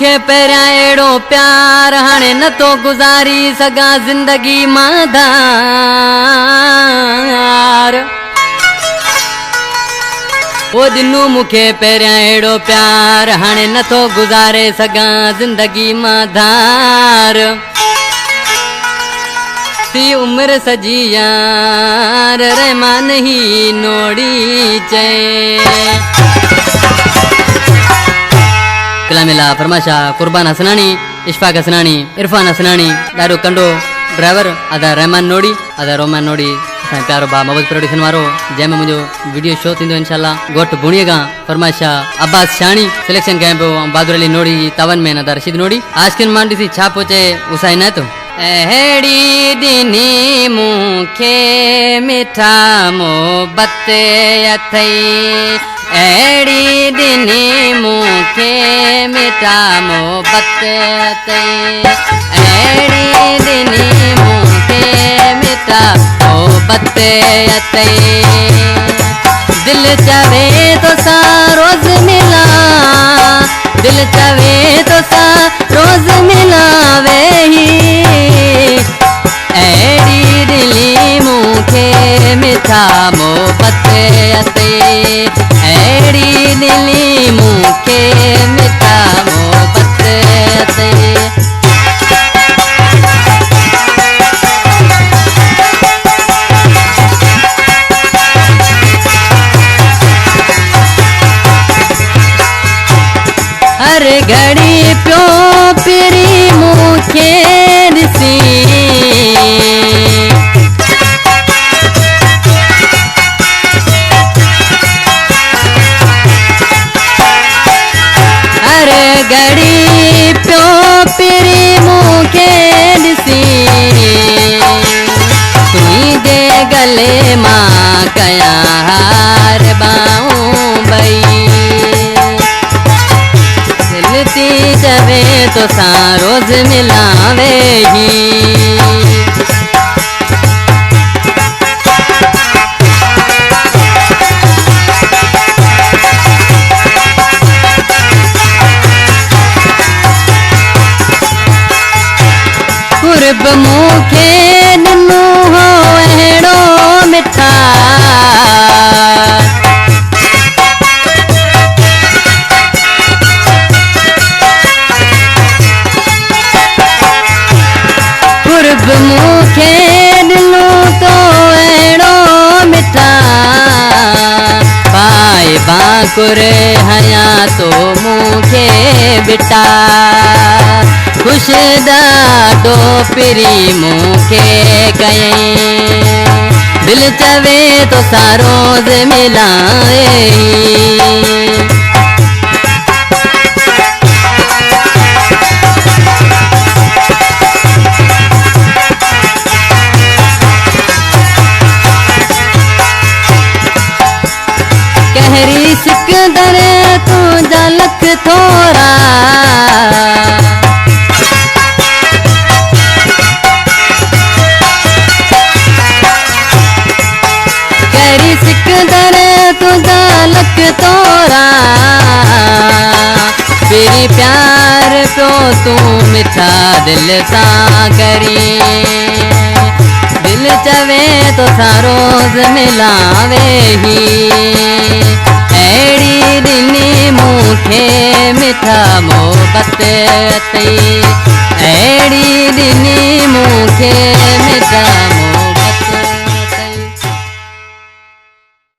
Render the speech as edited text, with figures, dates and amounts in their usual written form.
मुखे पहिरियां अहिड़ो प्यार हाणे न तो गुज़ारी सघां ज़िंदगी मां धार ओ दिनू मुखे पहिरियां अहिड़ो प्यार हाणे नथो गुज़ारे सघां ज़िंदगी मां धार थी उम्र सजी यार रहमान ही नोड़ी चए कलामिला फरमाशा कुर्बान हसनानी इशफाक हसनानी इरफान हसनानी ॾाढो कंडो ड्राइवर अदा रहमान नोड़ी अदा रोमान नोड़ी प्यारो भा मबूज प्रोडक्शन वारो जंहिंमें मुंहिंजो वीडियो शो थींदो इंशाल्लाह घोट बुणीअ खां फरमाशा अब्बास शाणी सिलेक्शन कयां पियो बहादुर अली नोड़ी तावन में अदा रशीद नोड़ी आशिकिन मान ॾिसी छा पहुचे उसाई न तो अहिड़ी ॾिनी मूंखे मिठा मोहबत अथई अहिड़ी ॾिनी मूंखे मिठा मोहबत अथई अहिड़ी ॾिनी मूंखे मिठा मोहबत अथई दिल चवे तो सा रोज़ मिला दिल चवे तो सा रोज़ मिलावे ही अहिड़ी दिली मूंखे मिठा मोहबत अथई अहिड़ी दिली मूंखे मिठा मोहबत अथई हर घड़ी पियो पिरी मूंखे ॾिसी हर घड़ी पियो पिरी मूंखे ॾिसी तुंहिंजे गले मां कयां हार बाऊं भई थी चवे तो सा रोज़ मिलावे ही कुर्ब मूंखे ॾिनो हो अहिड़ो मिठा मूंखे ॾिनो तो अहिड़ो मिठा पाए बाकुर हया तो मूंखे बिटा ख़ुशि ॾाढो पिरी मूंखे कयईं दिल चवे तो सा रोज़ मिलाए कहरी सिकंदर तुंहिंजा लख थोरा कहरी सिकंदर तुंहिंजा लख थोरा तेरी प्यार पियो तूं मिठा दिल सां करी दिल चवे तो सा रोज़ मिलावे ही अहिड़ी ॾिनी मूंखे मिठा मोहबत अथई अहिड़ी ॾिनी मूंखे मिठा